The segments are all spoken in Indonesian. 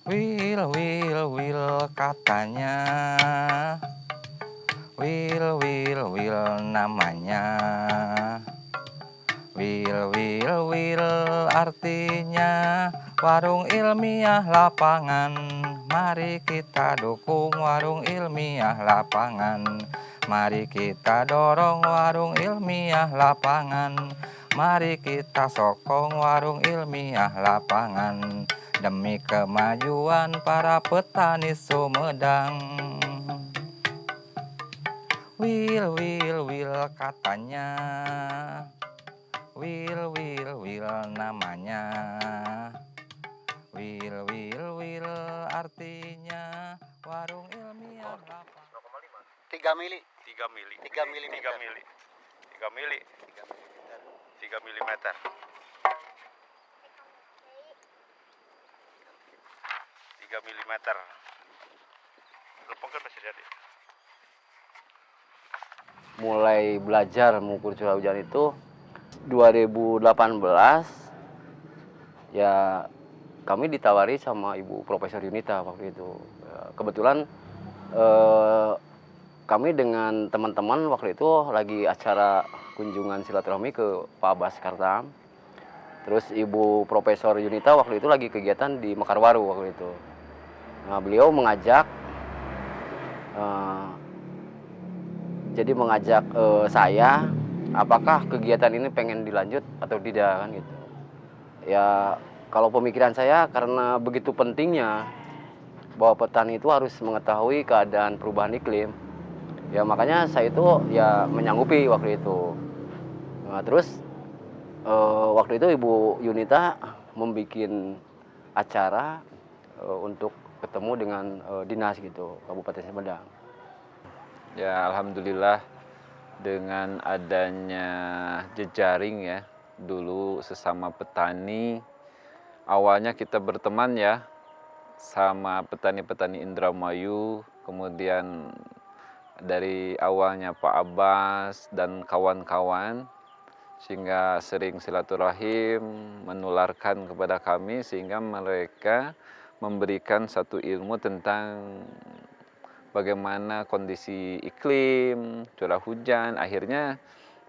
Wil katanya, wil namanya, wil artinya warung ilmiah lapangan. Mari kita dukung warung ilmiah lapangan. Mari kita dorong warung ilmiah lapangan. Mari kita sokong warung ilmiah lapangan. Demi kemajuan para petani Sumedang. Wil katanya, wil namanya, wil artinya warung ilmiah lapangan. 3 mili. 3 mili. 3 milimeter. 3 mili. 3 mili. 3 milimeter. 3 milimeter. Lepongkan masih jadi. Mulai belajar mengukur curah hujan itu 2018 ya, kami ditawari sama Ibu Profesor Yunita waktu itu. Kebetulan kami dengan teman-teman waktu itu lagi acara kunjungan silaturahmi ke Pak Abbas Kartam. Terus Ibu Profesor Yunita waktu itu lagi kegiatan di Mekarwaru waktu itu. Nah, beliau mengajak saya, apakah kegiatan ini pengen dilanjut atau tidak kan gitu. Ya, kalau pemikiran saya karena begitu pentingnya bahwa petani itu harus mengetahui keadaan perubahan iklim. Ya makanya saya itu ya menyanggupi waktu itu. Nah, terus waktu itu Ibu Yunita membuat acara untuk ketemu dengan dinas gitu Kabupaten Sumedang. Ya, alhamdulillah dengan adanya jejaring ya, dulu sesama petani, awalnya kita berteman ya sama petani-petani Indramayu, kemudian dari awalnya Pak Abbas dan kawan-kawan, sehingga sering silaturahim menularkan kepada kami, sehingga mereka memberikan satu ilmu tentang bagaimana kondisi iklim, curah hujan. Akhirnya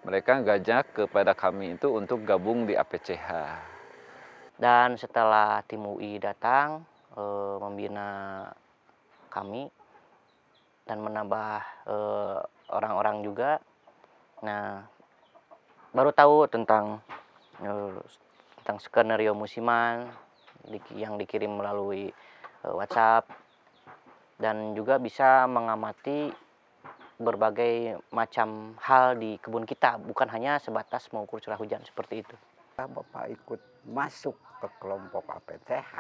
mereka ngajak kepada kami itu untuk gabung di APCH. Dan setelah tim UI datang membina kami dan menambah orang-orang juga, nah baru tahu tentang skenario musiman yang dikirim melalui WhatsApp, dan juga bisa mengamati berbagai macam hal di kebun kita, bukan hanya sebatas mengukur curah hujan seperti itu. Bapak ikut masuk ke kelompok APCH,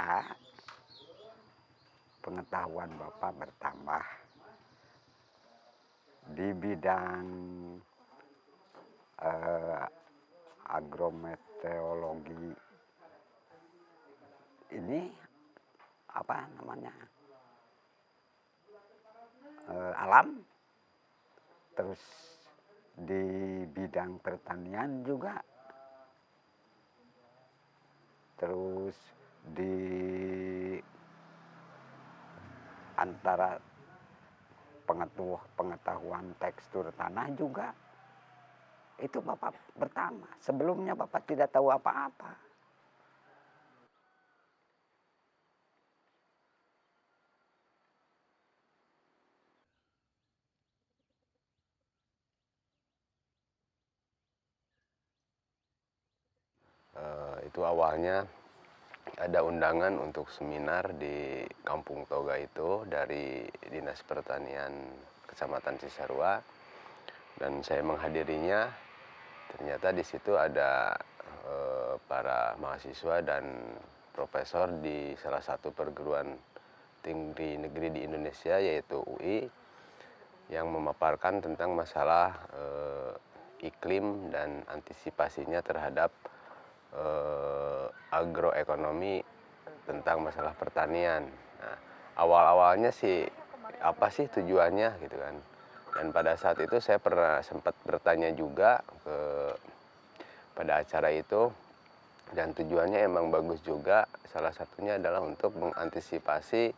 pengetahuan Bapak bertambah di bidang agrometeorologi. Ini apa namanya, alam, terus di bidang pertanian juga, terus di antara pengetahuan tekstur tanah juga. Itu Bapak pertama. Sebelumnya Bapak tidak tahu apa-apa. Itu awalnya ada undangan untuk seminar di Kampung Toga itu dari Dinas Pertanian Kecamatan Cisarua, dan saya menghadirinya. Ternyata di situ ada para mahasiswa dan profesor di salah satu perguruan tinggi negeri di Indonesia, yaitu UI, yang memaparkan tentang masalah iklim dan antisipasinya terhadap agroekonomi tentang masalah pertanian. Nah, awal-awalnya sih apa sih tujuannya gitu kan. Dan pada saat itu saya pernah sempat bertanya juga pada acara itu, Dan tujuannya emang bagus juga, salah satunya adalah untuk mengantisipasi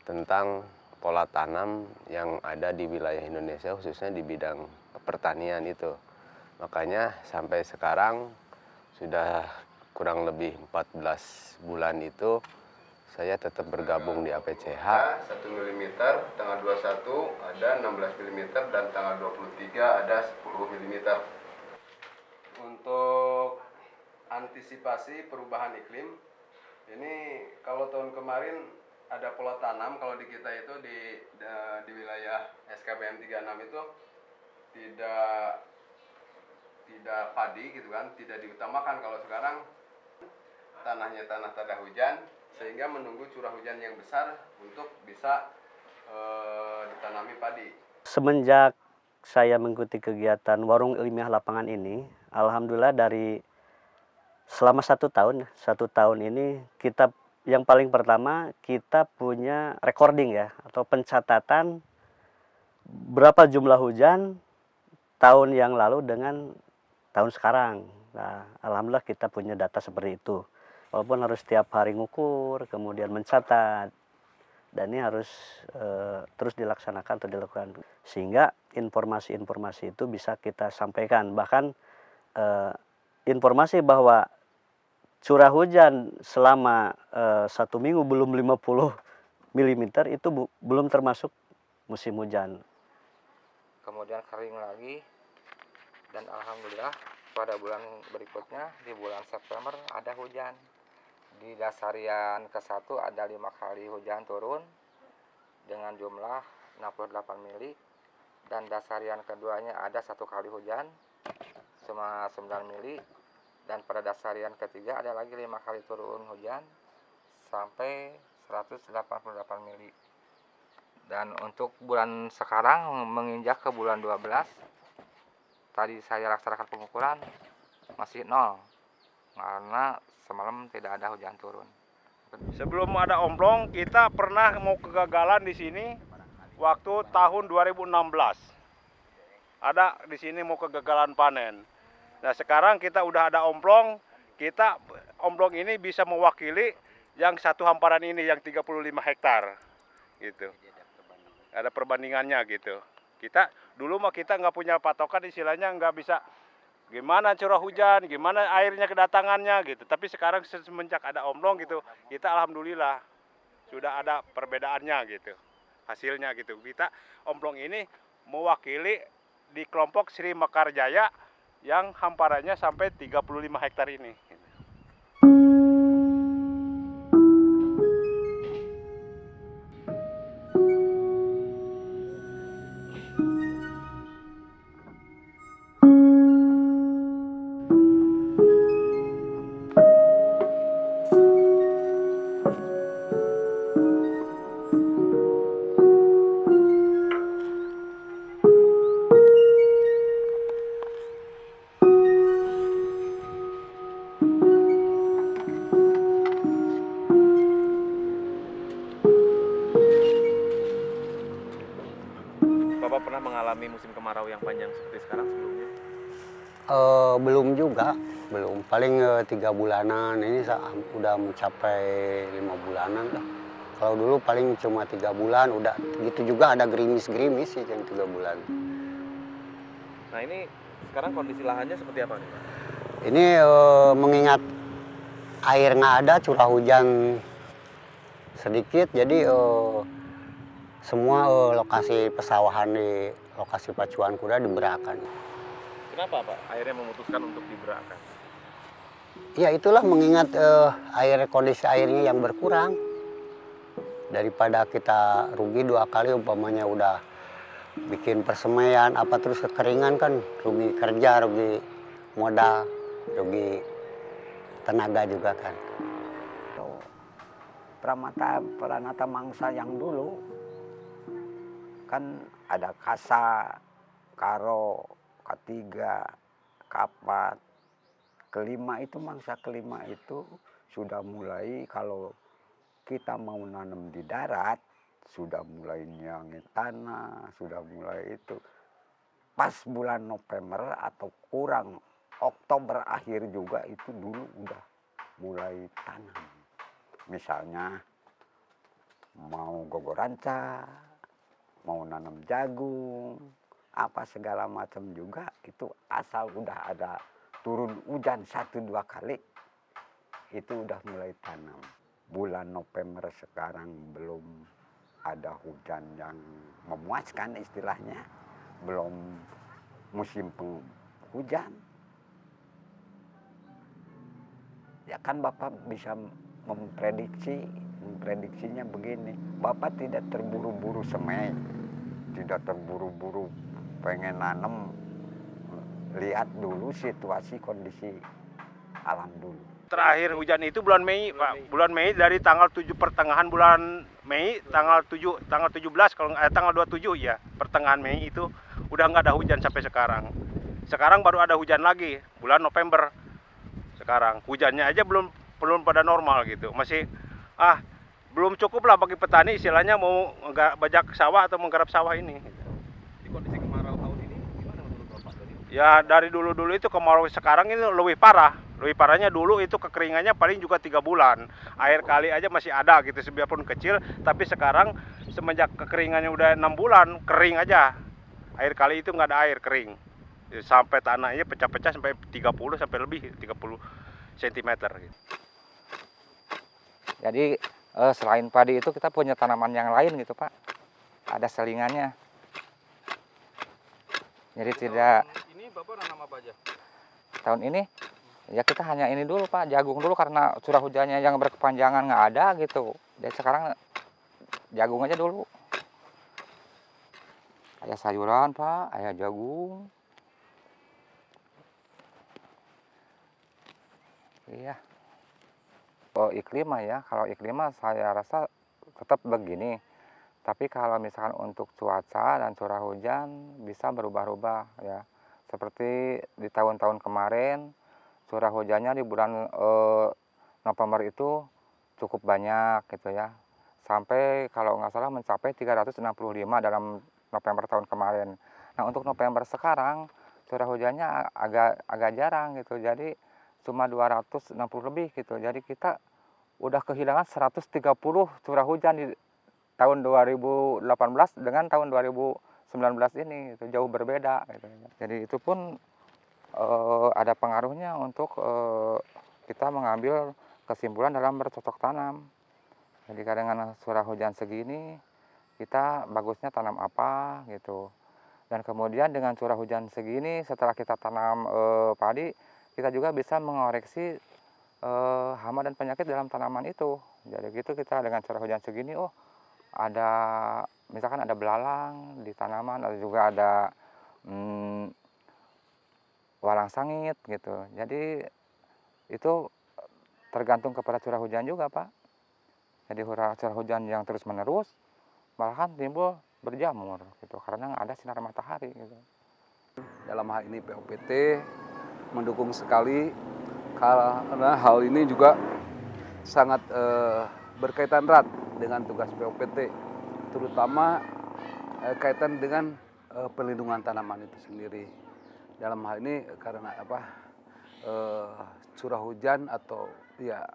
tentang pola tanam yang ada di wilayah Indonesia, khususnya di bidang pertanian itu. Makanya sampai sekarang sudah kurang lebih 14 bulan itu saya tetap bergabung di APCH. 1 mm tanggal 21 ada 16 mm dan tanggal 23 ada 10 mm. Untuk antisipasi perubahan iklim, ini kalau tahun kemarin ada pola tanam, kalau di kita itu di wilayah SKBM 36 itu tidak padi gitu kan, tidak diutamakan. Kalau sekarang tanahnya tanah tak ada hujan, sehingga menunggu curah hujan yang besar untuk bisa ditanami padi. Semenjak saya mengikuti kegiatan Warung Ilmiah Lapangan ini, alhamdulillah dari selama 1 tahun ini kita yang paling pertama kita punya recording ya atau pencatatan berapa jumlah hujan tahun yang lalu dengan tahun sekarang. Nah, alhamdulillah kita punya data seperti itu. Walaupun harus setiap hari ngukur, kemudian mencatat, dan ini harus terus dilaksanakan atau dilakukan sehingga informasi-informasi itu bisa kita sampaikan. Bahkan informasi bahwa curah hujan selama 1 minggu belum 50 mm itu belum termasuk musim hujan. Kemudian kering lagi, dan alhamdulillah pada bulan berikutnya di bulan September ada hujan. Di dasarian ke-1 ada 5 kali hujan turun dengan jumlah 68 mili, dan dasarian keduanya ada 1 kali hujan cuma 9 mili, dan pada dasarian ketiga ada lagi 5 kali turun hujan sampai 188 mili. Dan untuk bulan sekarang menginjak ke bulan 12, tadi saya laksanakan pengukuran masih 0 karena semalam tidak ada hujan turun. Sebelum ada omblong, kita pernah mau kegagalan di sini waktu tahun 2016. Ada di sini mau kegagalan panen. Nah, sekarang kita udah ada omblong, omblong ini bisa mewakili yang satu hamparan ini yang 35 hektar. Gitu. Ada perbandingannya gitu. Kita dulu mah kita nggak punya patokan, istilahnya nggak bisa gimana curah hujan, gimana airnya kedatangannya gitu. Tapi sekarang semenjak ada omblong gitu, kita alhamdulillah sudah ada perbedaannya gitu. Hasilnya gitu. Kita omblong ini mewakili di kelompok Sri Mekarjaya yang hamparannya sampai 35 hektar ini. Bapak pernah mengalami musim kemarau yang panjang seperti sekarang sebelumnya? Belum juga, belum. Paling 3 bulanan, ini udah mencapai 5 bulanan lah. Kalau dulu paling cuma 3 bulan, udah gitu juga ada gerimis-gerimis sih yang 3 bulan. Nah, ini sekarang kondisi lahannya seperti apa nih, Pak? Ini mengingat air nggak ada, curah hujan sedikit, jadi semua lokasi pesawahan di lokasi pacuan kuda diberakan. Kenapa, Pak? Akhirnya memutuskan untuk diberakan? Ya itulah mengingat kondisi airnya yang berkurang. Daripada kita rugi 2 kali, umpamanya udah bikin persemaian apa terus kekeringan kan, rugi kerja, rugi modal, rugi tenaga juga kan. Pranata Mangsa yang dulu kan ada Kasa, Karo, Ketiga, Kapat, kelima itu mangsa kelima itu sudah mulai kalau kita mau nanam di darat sudah mulai nyangin tanah, sudah mulai itu. Pas bulan November atau kurang Oktober akhir juga itu dulu udah mulai tanam. Misalnya mau gogoranca, mau nanam jagung, apa segala macam juga itu asal udah ada turun hujan 1-2 kali itu udah mulai tanam. Bulan November sekarang belum ada hujan yang memuaskan istilahnya, belum musim penghujan. Ya kan Bapak bisa memprediksinya begini. Bapak tidak terburu-buru semai, tidak terburu-buru pengen nanam, lihat dulu situasi kondisi alam dulu. Terakhir hujan itu bulan Mei, Pak. Bulan Mei dari tanggal 7 pertengahan bulan Mei, tanggal 17 kalau tanggal 27 ya, pertengahan Mei itu udah nggak ada hujan sampai sekarang. Sekarang baru ada hujan lagi bulan November. Sekarang hujannya aja belum pada normal gitu. Masih belum cukup lah bagi petani istilahnya mau bajak sawah atau menggarap sawah ini. Di kondisi kemarau tahun ini gimana menurut Bapak? Ya dari dulu-dulu itu kemarau, sekarang ini lebih parah. Lebih parahnya dulu itu kekeringannya paling juga 3 bulan. Air kali aja masih ada gitu, biarpun kecil. Tapi sekarang semenjak kekeringannya udah 6 bulan, kering aja. Air kali itu nggak ada air, kering. Sampai tanahnya pecah-pecah sampai 30 sampai lebih 30 cm. Gitu. Jadi selain padi itu kita punya tanaman yang lain gitu Pak. Ada selingannya. Jadi tidak. Ini Bapak nanam apa aja? Tahun ini ya kita hanya ini dulu Pak, jagung dulu karena curah hujannya yang berkepanjangan nggak ada gitu. Jadi sekarang jagung aja dulu. Ada sayuran Pak, ada jagung. Iya. Oh iklim mah ya, kalau iklim mah saya rasa tetap begini. Tapi kalau misalkan untuk cuaca dan curah hujan bisa berubah-ubah ya. Seperti di tahun-tahun kemarin curah hujannya di bulan November itu cukup banyak gitu ya. Sampai kalau nggak salah mencapai 365 dalam November tahun kemarin. Nah untuk November sekarang curah hujannya agak jarang gitu. Jadi cuma 260 lebih gitu. Jadi kita udah kehilangan 130 curah hujan di tahun 2018 dengan tahun 2019 ini itu jauh berbeda gitu. Jadi itu pun ada pengaruhnya untuk kita mengambil kesimpulan dalam bercocok tanam. Jadi dengan curah hujan segini kita bagusnya tanam apa gitu. Dan kemudian dengan curah hujan segini setelah kita tanam padi, kita juga bisa mengoreksi hama dan penyakit dalam tanaman itu. Jadi gitu kita dengan curah hujan segini, oh ada misalkan ada belalang di tanaman, atau juga ada walang sangit gitu. Jadi itu tergantung kepada curah hujan juga Pak. Jadi curah hujan yang terus menerus malahan timbul berjamur gitu karena ada sinar matahari gitu. Dalam hal ini POPT mendukung sekali karena hal ini juga sangat berkaitan erat dengan tugas POPT, terutama kaitan dengan perlindungan tanaman itu sendiri. Dalam hal ini karena curah hujan atau ya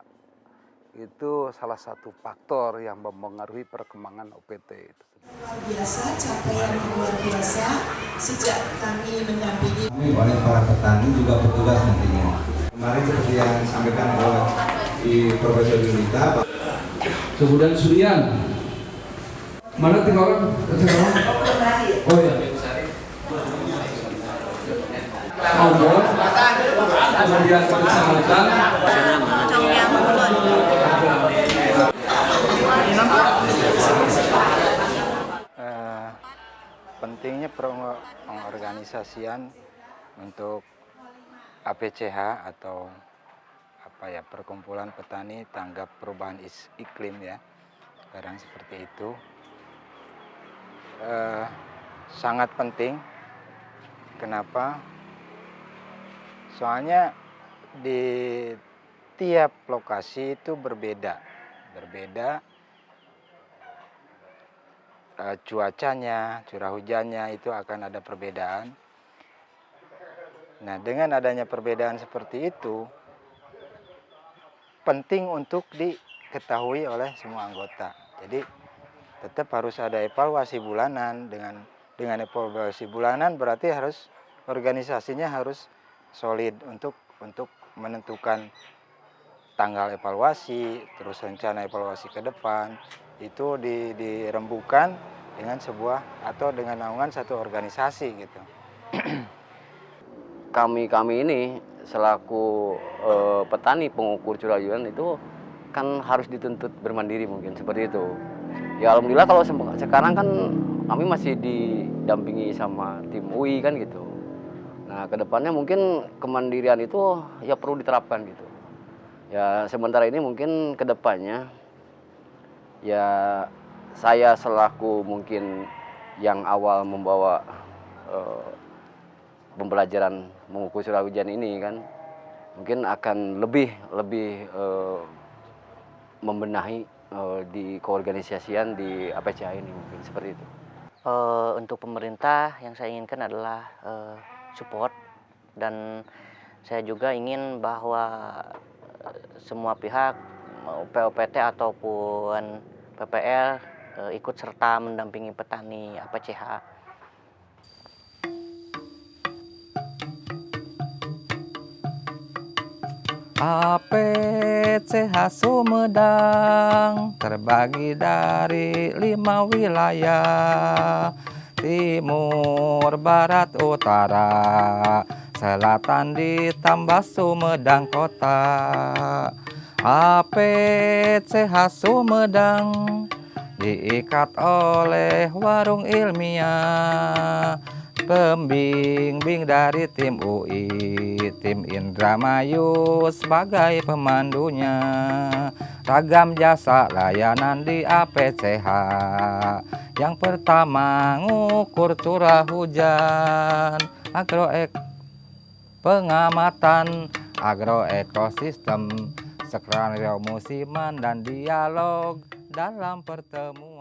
itu salah satu faktor yang mempengaruhi perkembangan OPT itu. Luar biasa, capaian yang luar biasa sejak kami mendampingi. Kami oleh para petani juga petugas nantinya. Kemarin seperti yang disampaikan oleh di Profesor Yunita. Kemudian Surian. Mana 3 orang? Oh ya. Ombor. Kemudian kecamatan. Pentingnya pengorganisasian untuk APCH atau Perkumpulan Petani Tanggap Perubahan Iklim ya, sekarang seperti itu sangat penting. Kenapa? Soalnya di tiap lokasi itu berbeda cuacanya, curah hujannya itu akan ada perbedaan. Nah, dengan adanya perbedaan seperti itu, penting untuk diketahui oleh semua anggota. Jadi tetap harus ada evaluasi bulanan. Dengan evaluasi bulanan berarti harus organisasinya harus solid untuk menentukan tanggal evaluasi, terus rencana evaluasi ke depan itu dirembukan dengan sebuah atau dengan naungan satu organisasi gitu. Kami ini selaku petani pengukur curah hujan itu kan harus dituntut bermandiri mungkin seperti itu. Ya alhamdulillah kalau sekarang kan kami masih didampingi sama tim UI kan gitu. Nah kedepannya mungkin kemandirian itu ya perlu diterapkan gitu. Ya sementara ini mungkin kedepannya ya saya selaku mungkin yang awal membawa pembelajaran mengukur curah hujan ini kan mungkin akan lebih membenahi di keorganisasian di APCH ini mungkin seperti itu. Untuk pemerintah yang saya inginkan adalah support, dan saya juga ingin bahwa semua pihak POPT ataupun PPL ikut serta mendampingi petani APCH. APCH Sumedang terbagi dari 5 wilayah, timur, barat, utara, selatan ditambah Sumedang kota. APCH Sumedang diikat oleh warung ilmiah, pembimbing dari tim UI, tim Indramayu sebagai pemandunya. Ragam jasa layanan di APCH. Yang pertama ngukur curah hujan, pengamatan agroekosistem, skenario musiman dan dialog dalam pertemuan.